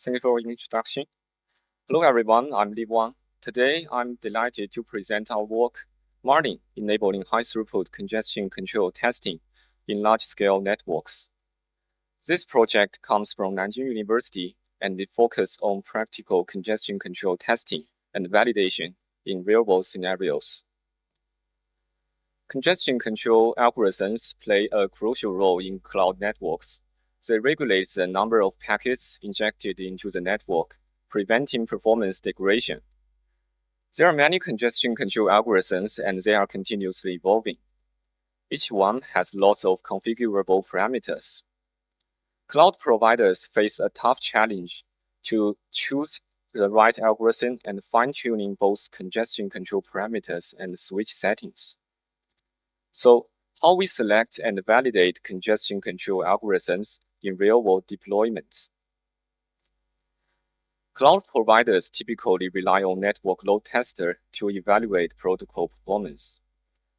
Thank you for your introduction. Hello everyone, I'm Wang. Today, I'm delighted to present our work, Marlin, enabling high-throughput congestion control testing in large-scale networks. This project comes from Nanjing University, and it focuses on practical congestion control testing and validation in real-world scenarios. Congestion control algorithms play a crucial role in cloud networks. They regulate the number of packets injected into the network, preventing performance degradation. There are many congestion control algorithms, and they are continuously evolving. Each one has lots of configurable parameters. Cloud providers face a tough challenge to choose the right algorithm and fine-tuning both congestion control parameters and switch settings. So, how we select and validate congestion control algorithms in real-world deployments. Cloud providers typically rely on network load tester to evaluate protocol performance.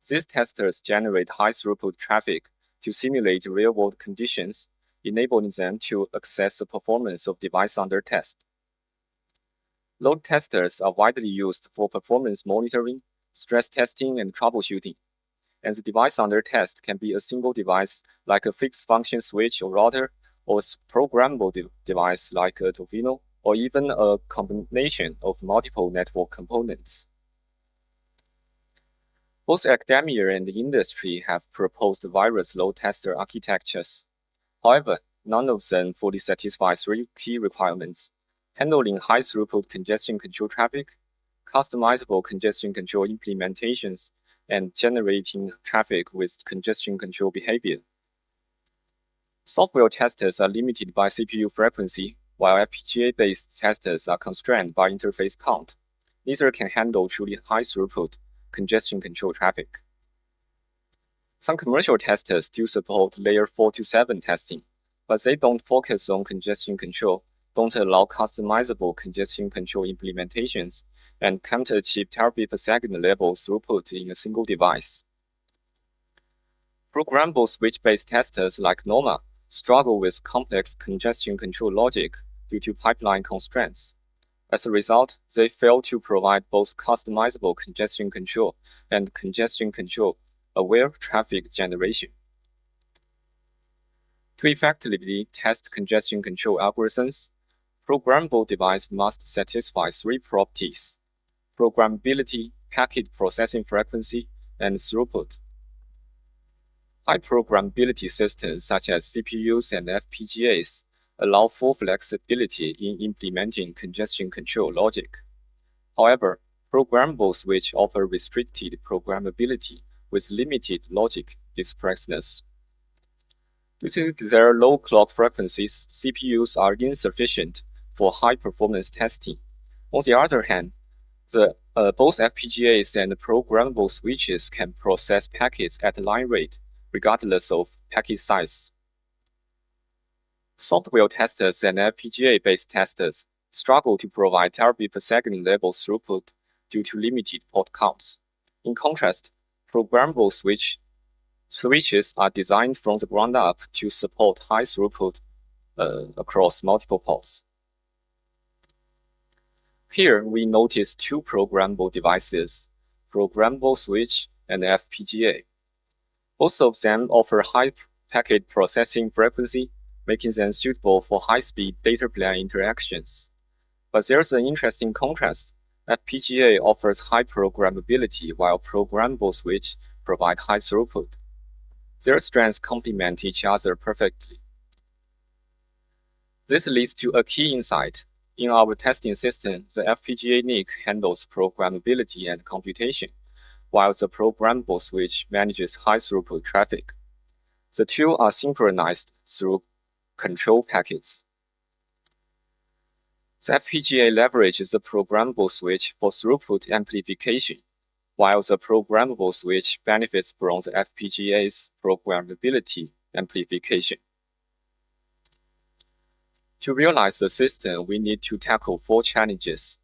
These testers generate high-throughput traffic to simulate real-world conditions, enabling them to assess the performance of device under test. Load testers are widely used for performance monitoring, stress testing, and troubleshooting. And the device under test can be a single device like a fixed function switch or router, or a programmable device like a Arduino, or even a combination of multiple network components. Both academia and the industry have proposed various load tester architectures. However, none of them fully satisfy three key requirements: handling high-throughput congestion control traffic, customizable congestion control implementations, and generating traffic with congestion control behavior. Software testers are limited by CPU frequency, while FPGA-based testers are constrained by interface count. Neither can handle truly high-throughput congestion control traffic. Some commercial testers do support layer 4 to 7 testing, but they don't focus on congestion control, don't allow customizable congestion control implementations, and can't achieve terabit per second level throughput in a single device. Programmable switch-based testers like NOMA struggle with complex congestion control logic due to pipeline constraints. As a result, they fail to provide both customizable congestion control and congestion control-aware traffic generation. To effectively test congestion control algorithms, programmable device must satisfy three properties: programmability, packet processing frequency, and throughput. High programmability systems such as CPUs and FPGAs allow full flexibility in implementing congestion control logic. However, programmable switch offer restricted programmability with limited logic expressness. Due to their low clock frequencies, CPUs are insufficient for high-performance testing. On the other hand, both FPGAs and programmable switches can process packets at line rate, regardless of packet size. Software testers and FPGA-based testers struggle to provide terabit per second level throughput due to limited port counts. In contrast, programmable switches are designed from the ground up to support high throughput across multiple ports. Here, we notice two programmable devices, programmable switch and FPGA. Both of them offer high packet processing frequency, making them suitable for high-speed data plane interactions. But there's an interesting contrast. FPGA offers high programmability, while programmable switch provide high throughput. Their strengths complement each other perfectly. This leads to a key insight. In our testing system, the FPGA NIC handles programmability and computation, while the programmable switch manages high-throughput traffic. The two are synchronized through control packets. The FPGA leverages the programmable switch for throughput amplification, while the programmable switch benefits from the FPGA's programmability amplification. To realize the system, we need to tackle 4 challenges.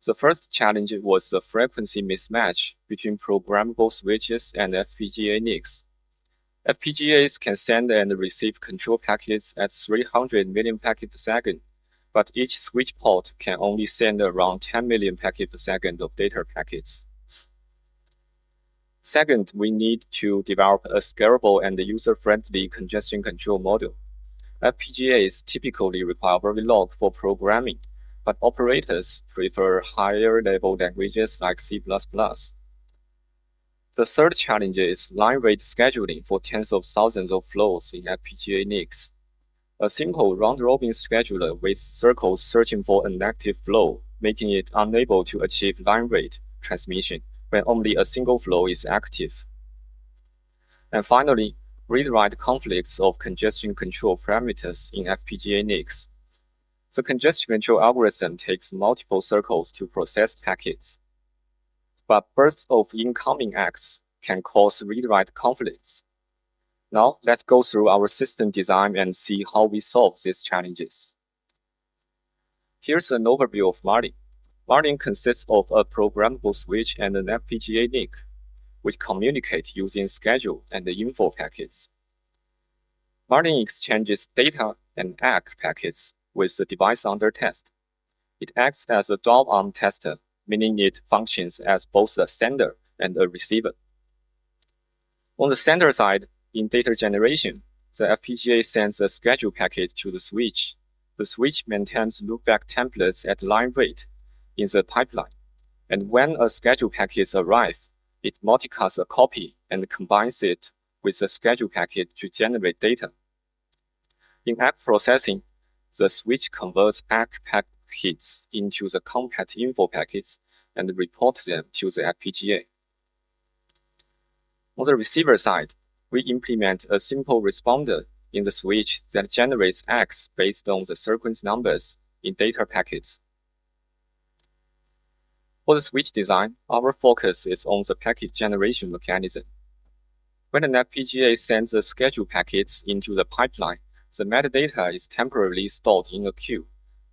The first challenge was the frequency mismatch between programmable switches and FPGA NICs. FPGAs can send and receive control packets at 300 million packets per second, but each switch port can only send around 10 million packets per second of data packets. Second, we need to develop a scalable and user-friendly congestion control model. FPGAs typically require Verilog for programming, but operators prefer higher-level languages like C++. The third challenge is line rate scheduling for tens of thousands of flows in FPGA NICs. A simple round-robin scheduler with circles searching for an active flow, making it unable to achieve line rate transmission when only a single flow is active. And finally, read-write conflicts of congestion control parameters in FPGA NICs. The congestion control algorithm takes multiple circles to process packets, but bursts of incoming acts can cause read-write conflicts. Now, let's go through our system design and see how we solve these challenges. Here's an overview of Marlin. Marlin consists of a programmable switch and an FPGA NIC, which communicate using schedule and info packets. Marlin exchanges data and ACK packets with the device under test. It acts as a dual-arm tester, meaning it functions as both a sender and a receiver. On the sender side, in data generation, the FPGA sends a schedule packet to the switch. The switch maintains loopback templates at line rate in the pipeline, and when a schedule packet arrives, it multicasts a copy and combines it with the schedule packet to generate data. In ACK processing, the switch converts ACK packets into the compact info packets and reports them to the FPGA. On the receiver side, we implement a simple responder in the switch that generates ACKs based on the sequence numbers in data packets. For the switch design, our focus is on the packet generation mechanism. When an FPGA sends the schedule packets into the pipeline, the metadata is temporarily stored in a queue.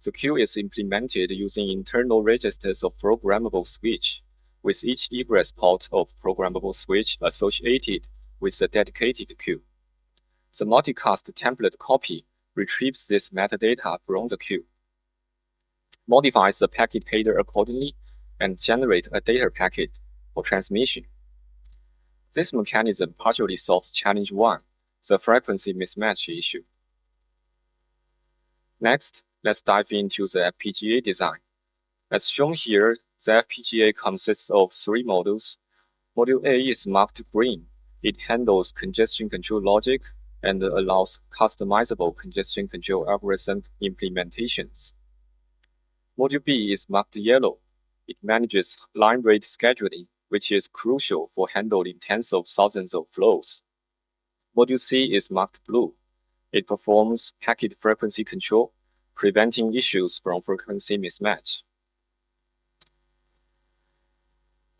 The queue is implemented using internal registers of programmable switch, with each egress port of programmable switch associated with a dedicated queue. The multicast template copy retrieves this metadata from the queue, modifies the packet header accordingly, and generates a data packet for transmission. This mechanism partially solves challenge 1, the frequency mismatch issue. Next, let's dive into the FPGA design. As shown here, the FPGA consists of 3 modules. Module A is marked green. It handles congestion control logic and allows customizable congestion control algorithm implementations. Module B is marked yellow. It manages line rate scheduling, which is crucial for handling tens of thousands of flows. Module C is marked blue. It performs packet frequency control, preventing issues from frequency mismatch.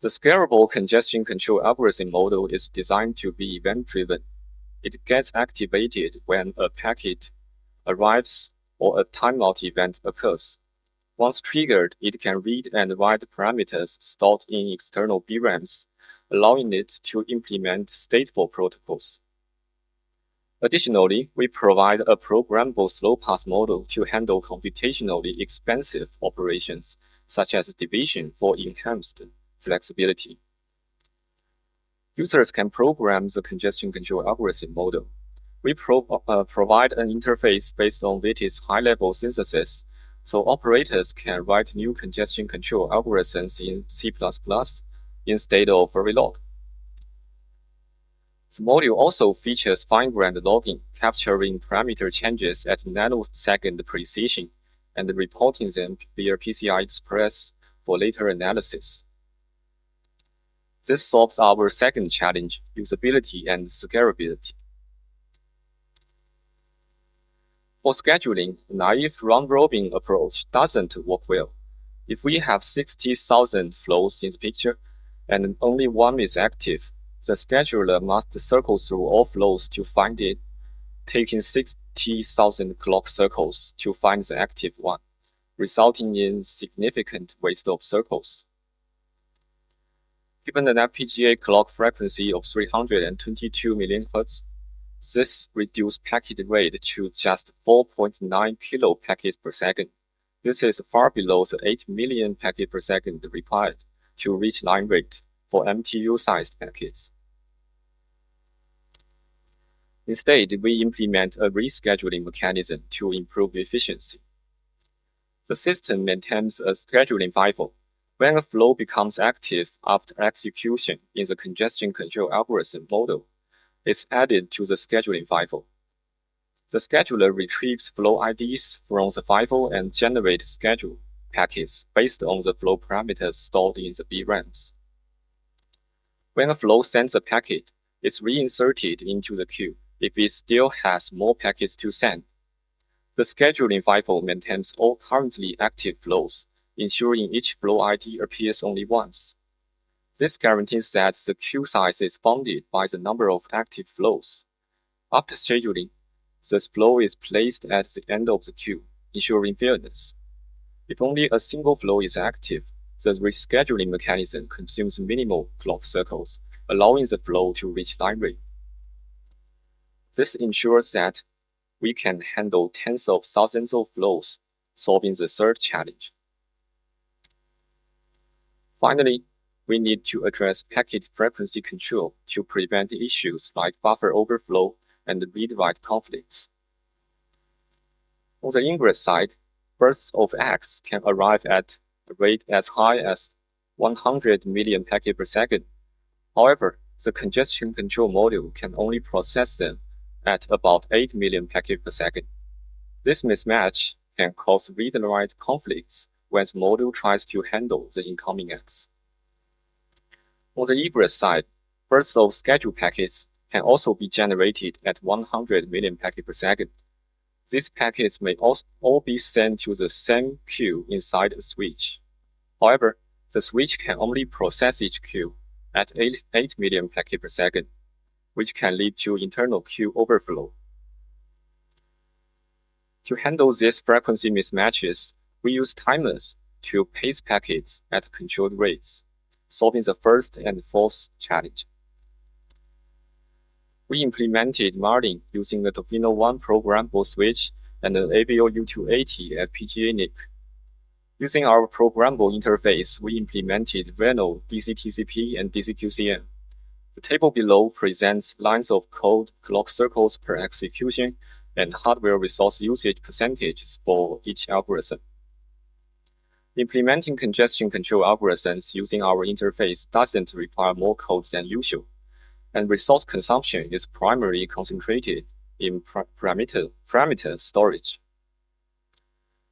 The scalable congestion control algorithm model is designed to be event-driven. It gets activated when a packet arrives or a timeout event occurs. Once triggered, it can read and write parameters stored in external VRAMs, allowing it to implement stateful protocols. Additionally, we provide a programmable slow-pass model to handle computationally expensive operations, such as division for enhanced flexibility. Users can program the congestion control algorithm model. We provide an interface based on VT's high-level synthesis, so operators can write new congestion control algorithms in C++ instead of Verilog. The module also features fine-grained logging, capturing parameter changes at nanosecond precision and reporting them via PCI Express for later analysis. This solves our second challenge, usability and scalability. For scheduling, a naive round-robin approach doesn't work well. If we have 60,000 flows in the picture and only one is active, the scheduler must circle through all flows to find it, taking 60,000 clock circles to find the active one, resulting in significant waste of circles. Given an FPGA clock frequency of 322 million Hz, this reduced packet rate to just 4.9 kilo packets per second, This is far below the 8 million packets per second required to reach line rate for MTU-sized packets. Instead, we implement a rescheduling mechanism to improve efficiency. The system maintains a scheduling FIFO. When a flow becomes active after execution in the congestion control algorithm model, it's added to the scheduling FIFO. The scheduler retrieves flow IDs from the FIFO and generates schedule packets based on the flow parameters stored in the VRAMs. When a flow sends a packet, it's reinserted into the queue if it still has more packets to send. The scheduling FIFO maintains all currently active flows, ensuring each flow ID appears only once. This guarantees that the queue size is bounded by the number of active flows. After scheduling, this flow is placed at the end of the queue, ensuring fairness. If only a single flow is active, the rescheduling mechanism consumes minimal clock cycles, allowing the flow to reach line rate. This ensures that we can handle tens of thousands of flows, solving the third challenge. Finally, we need to address packet frequency control to prevent issues like buffer overflow and read-write conflicts. On the ingress side, bursts of X can arrive at a rate as high as 100 million packets per second. However, the congestion control module can only process them at about 8 million packets per second. This mismatch can cause read-write conflicts when the module tries to handle the incoming X. On the egress side, bursts of schedule packets can also be generated at 100 million packets per second. These packets may also all be sent to the same queue inside a switch. However, the switch can only process each queue at 8 million packets per second, which can lead to internal queue overflow. To handle these frequency mismatches, we use timers to pace packets at controlled rates, solving the first and fourth challenge. We implemented Marlin using a Tofino 1 programmable switch and an AVO U280 FPGA NIC. Using our programmable interface, we implemented Reno DC-TCP and DC-QCM. The table below presents lines of code, clock cycles per execution, and hardware resource usage percentages for each algorithm. Implementing congestion control algorithms using our interface doesn't require more code than usual, and resource consumption is primarily concentrated in parameter storage.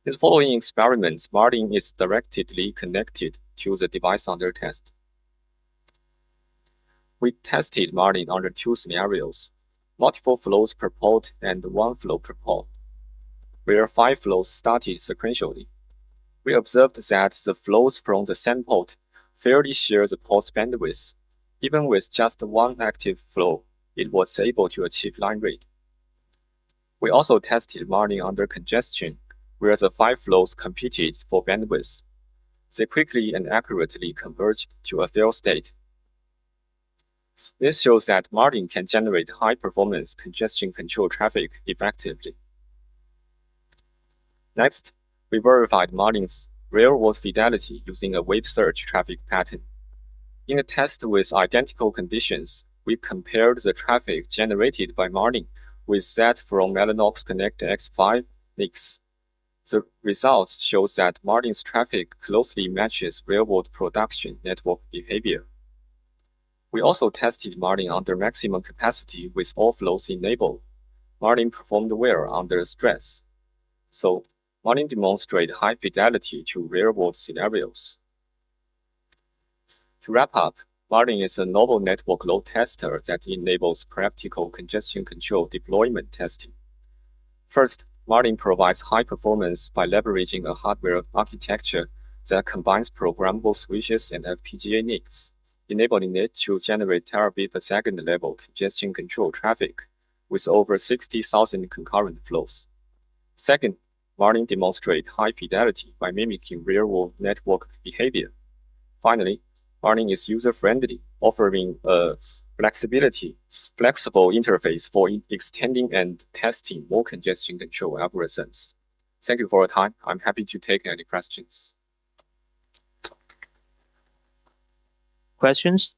In the following experiments, Marlin is directly connected to the device under test. We tested Marlin under two scenarios, multiple flows per port and one flow per port, where 5 flows started sequentially. We observed that the flows from the same port fairly share the port's bandwidth. Even with just one active flow, it was able to achieve line rate. We also tested Marlin under congestion, where the 5 flows competed for bandwidth. They quickly and accurately converged to a fair state. This shows that Marlin can generate high-performance congestion control traffic effectively. Next, we verified Marlin's real-world fidelity using a wave search traffic pattern. In a test with identical conditions, we compared the traffic generated by Marlin with that from Mellanox Connect X5 NICs. The results show that Marlin's traffic closely matches real-world production network behavior. We also tested Marlin under maximum capacity with all flows enabled. Marlin performed well under stress. So, Marlin demonstrates high fidelity to real-world scenarios. To wrap up, Marlin is a novel network load tester that enables practical congestion control deployment testing. First, Marlin provides high performance by leveraging a hardware architecture that combines programmable switches and FPGA NICs, enabling it to generate terabit per second level congestion control traffic with over 60,000 concurrent flows. Second, Marlin demonstrates high fidelity by mimicking real-world network behavior. Finally, Marlin is user-friendly, offering a flexible interface for extending and testing more congestion control algorithms. Thank you for your time. I'm happy to take any questions. Questions?